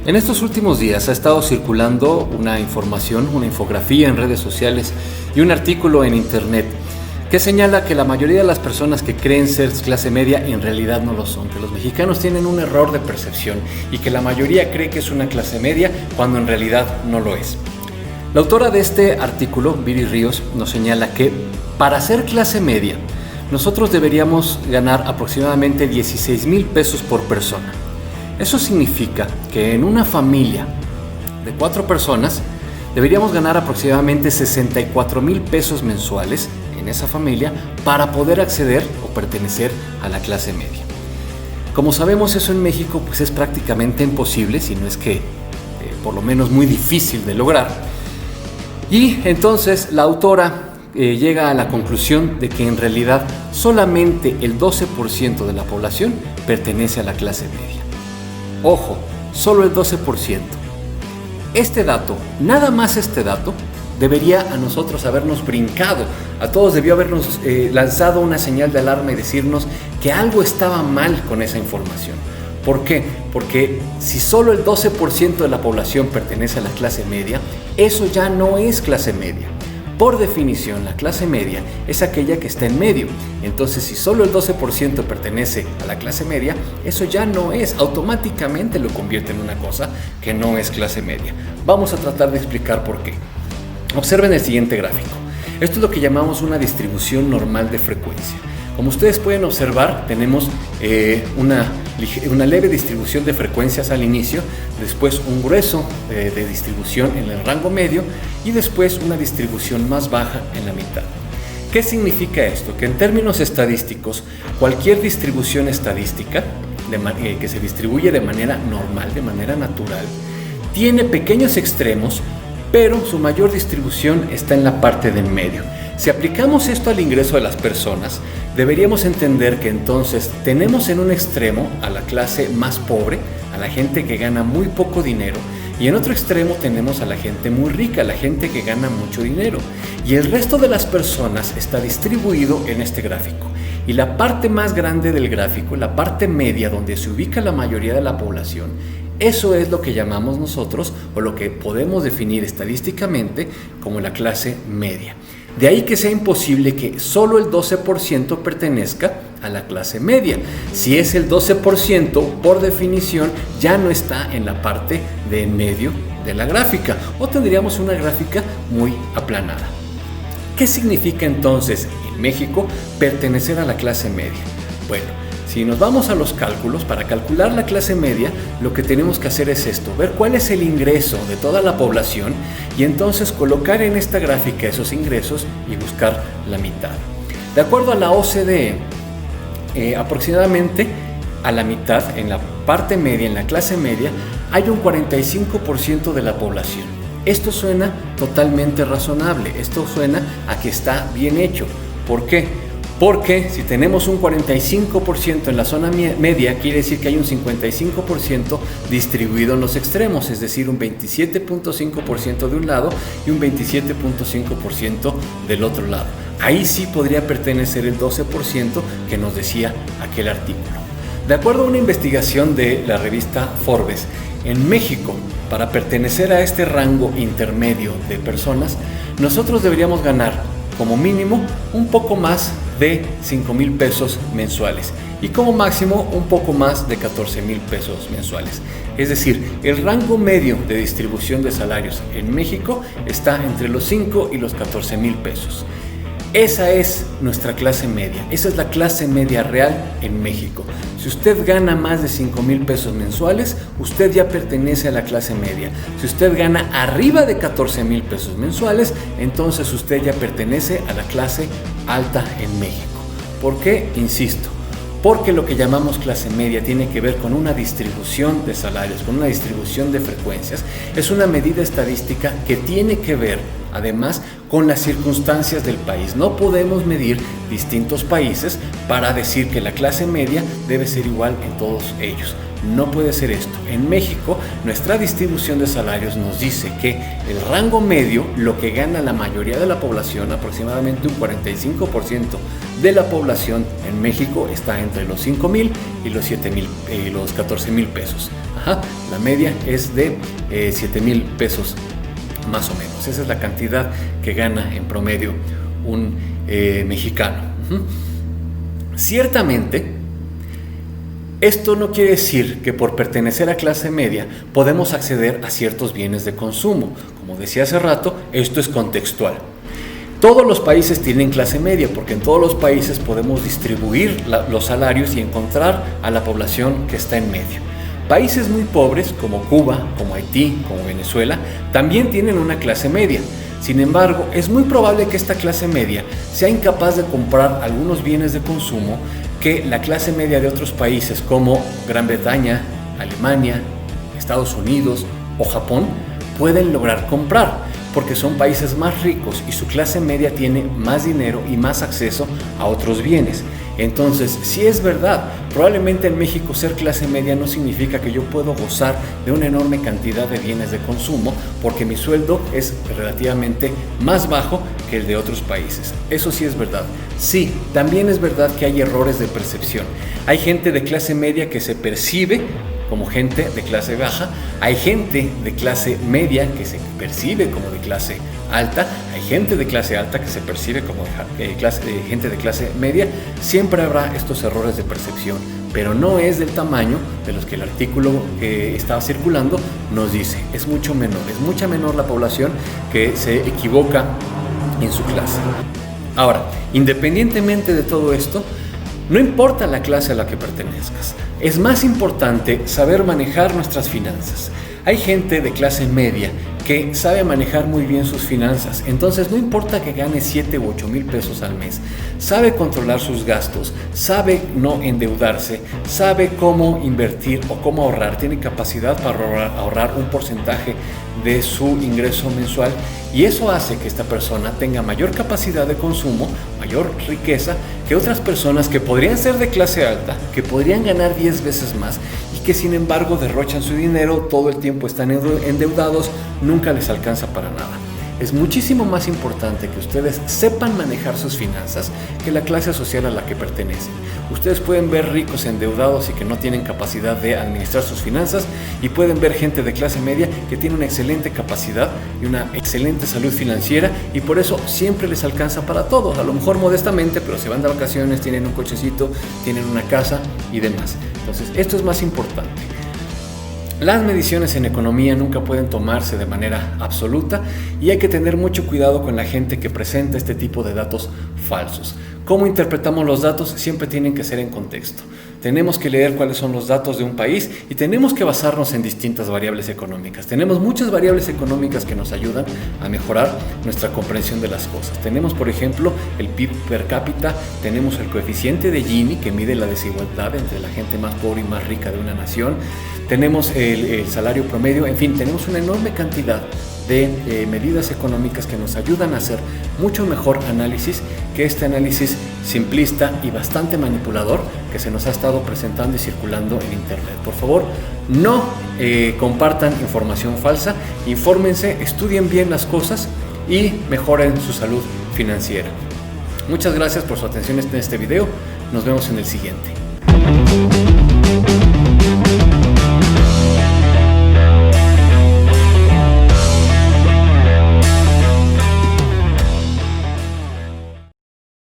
En estos últimos días ha estado circulando una información, una infografía en redes sociales y un artículo en internet que señala que la mayoría de las personas que creen ser clase media en realidad no lo son, que los mexicanos tienen un error de percepción y que la mayoría cree que es una clase media cuando en realidad no lo es. La autora de este artículo, Viri Ríos, nos señala que para ser clase media nosotros deberíamos ganar aproximadamente 16,000 pesos por persona. Eso significa que en una familia de 4 personas deberíamos ganar aproximadamente 64,000 pesos mensuales en esa familia para poder acceder o pertenecer a la clase media. Como sabemos, eso en México pues es prácticamente imposible, si no es que por lo menos muy difícil de lograr. Y entonces la autora llega a la conclusión de que en realidad solamente el 12% de la población pertenece a la clase media. Ojo, solo el 12%. Este dato, nada más este dato, debería a nosotros habernos brincado, a todos debió habernos lanzado una señal de alarma y decirnos que algo estaba mal con esa información. ¿Por qué? Porque si solo el 12% de la población pertenece a la clase media, eso ya no es clase media. Por definición, la clase media es aquella que está en medio. Entonces, si solo el 12% pertenece a la clase media, eso ya no es, automáticamente lo convierte en una cosa que no es clase media. Vamos a tratar de explicar por qué. Observen el siguiente gráfico. Esto es lo que llamamos una distribución normal de frecuencia. Como ustedes pueden observar, tenemos una leve distribución de frecuencias al inicio, después un grueso de distribución en el rango medio y después una distribución más baja en la mitad. ¿Qué significa esto? Que en términos estadísticos, cualquier distribución estadística que se distribuye de manera normal, de manera natural, tiene pequeños extremos, pero su mayor distribución está en la parte del medio. Si aplicamos esto al ingreso de las personas, deberíamos entender que entonces tenemos en un extremo a la clase más pobre, a la gente que gana muy poco dinero, y en otro extremo tenemos a la gente muy rica, a la gente que gana mucho dinero. Y el resto de las personas está distribuido en este gráfico. Y la parte más grande del gráfico, la parte media donde se ubica la mayoría de la población, eso es lo que llamamos nosotros, o lo que podemos definir estadísticamente como la clase media. De ahí que sea imposible que solo el 12% pertenezca a la clase media. Si es el 12%, por definición, ya no está en la parte de en medio de la gráfica, o tendríamos una gráfica muy aplanada. ¿Qué significa entonces en México pertenecer a la clase media? Bueno, si nos vamos a los cálculos, para calcular la clase media, lo que tenemos que hacer es esto, ver cuál es el ingreso de toda la población y entonces colocar en esta gráfica esos ingresos y buscar la mitad. De acuerdo a la OCDE, aproximadamente a la mitad, en la parte media, en la clase media, hay un 45% de la población. Esto suena totalmente razonable, esto suena a que está bien hecho. ¿Por qué? Porque si tenemos un 45% en la zona media, quiere decir que hay un 55% distribuido en los extremos, es decir, un 27.5% de un lado y un 27.5% del otro lado. Ahí sí podría pertenecer el 12% que nos decía aquel artículo. De acuerdo a una investigación de la revista Forbes, en México, para pertenecer a este rango intermedio de personas, nosotros deberíamos ganar como mínimo un poco más de 5,000 pesos mensuales y como máximo un poco más de 14,000 pesos mensuales. Es decir, el rango medio de distribución de salarios en México está entre los 5 y los 14,000 pesos. Esa es nuestra clase media, esa es la clase media real en México. Si usted gana más de 5,000 pesos mensuales, usted ya pertenece a la clase media. Si usted gana arriba de 14,000 pesos mensuales, entonces usted ya pertenece a la clase alta en México. ¿Por qué? Insisto, porque lo que llamamos clase media tiene que ver con una distribución de salarios, con una distribución de frecuencias. Es una medida estadística que tiene que ver, además, con las circunstancias del país. No podemos medir distintos países para decir que la clase media debe ser igual en todos ellos. No puede ser esto. En México, nuestra distribución de salarios nos dice que el rango medio, lo que gana la mayoría de la población, aproximadamente un 45% de la población en México, está entre los 5,000 y los 14,000 pesos. La media es de 7,000 pesos más o menos. Esa es la cantidad que gana en promedio un mexicano. Ciertamente, esto no quiere decir que por pertenecer a clase media podemos acceder a ciertos bienes de consumo. Como decía hace rato, esto es contextual. Todos los países tienen clase media porque en todos los países podemos distribuir los salarios y encontrar a la población que está en medio. Países muy pobres como Cuba, como Haití, como Venezuela, también tienen una clase media. Sin embargo, es muy probable que esta clase media sea incapaz de comprar algunos bienes de consumo que la clase media de otros países como Gran Bretaña, Alemania, Estados Unidos o Japón pueden lograr comprar, porque son países más ricos y su clase media tiene más dinero y más acceso a otros bienes. Entonces, si es verdad, probablemente en México ser clase media no significa que yo puedo gozar de una enorme cantidad de bienes de consumo, porque mi sueldo es relativamente más bajo que el de otros países. Eso sí es verdad. Sí, también es verdad que hay errores de percepción. Hay gente de clase media que se percibe como gente de clase baja, hay gente de clase media que se percibe como de clase alta, hay gente de clase alta que se percibe como gente de clase media. Siempre habrá estos errores de percepción, pero no es del tamaño de los que el artículo que estaba circulando nos dice. Es mucho menor, es mucha menor la población que se equivoca en su clase. Ahora, independientemente de todo esto, no importa la clase a la que pertenezcas, es más importante saber manejar nuestras finanzas. Hay gente de clase media que sabe manejar muy bien sus finanzas, entonces no importa que gane 7 u 8 mil pesos al mes, sabe controlar sus gastos, sabe no endeudarse, sabe cómo invertir o cómo ahorrar, tiene capacidad para ahorrar un porcentaje de su ingreso mensual, y eso hace que esta persona tenga mayor capacidad de consumo, mayor riqueza que otras personas que podrían ser de clase alta, que podrían ganar 10 veces más y que sin embargo derrochan su dinero, todo el tiempo están endeudados, nunca les alcanza para nada. Es muchísimo más importante que ustedes sepan manejar sus finanzas que la clase social a la que pertenecen. Ustedes pueden ver ricos endeudados y que no tienen capacidad de administrar sus finanzas, y pueden ver gente de clase media que tiene una excelente capacidad y una excelente salud financiera, y por eso siempre les alcanza para todo. A lo mejor modestamente, pero se van de vacaciones, tienen un cochecito, tienen una casa y demás. Entonces, esto es más importante. Las mediciones en economía nunca pueden tomarse de manera absoluta y hay que tener mucho cuidado con la gente que presenta este tipo de datos falsos. ¿Cómo interpretamos los datos? Siempre tienen que ser en contexto. Tenemos que leer cuáles son los datos de un país y tenemos que basarnos en distintas variables económicas. Tenemos muchas variables económicas que nos ayudan a mejorar nuestra comprensión de las cosas. Tenemos, por ejemplo, el PIB per cápita, tenemos el coeficiente de Gini, que mide la desigualdad entre la gente más pobre y más rica de una nación. Tenemos el salario promedio, en fin, tenemos una enorme cantidad de medidas económicas que nos ayudan a hacer mucho mejor análisis que este análisis simplista y bastante manipulador que se nos ha estado presentando y circulando en internet. Por favor, no compartan información falsa, infórmense, estudien bien las cosas y mejoren su salud financiera. Muchas gracias por su atención en este video, nos vemos en el siguiente.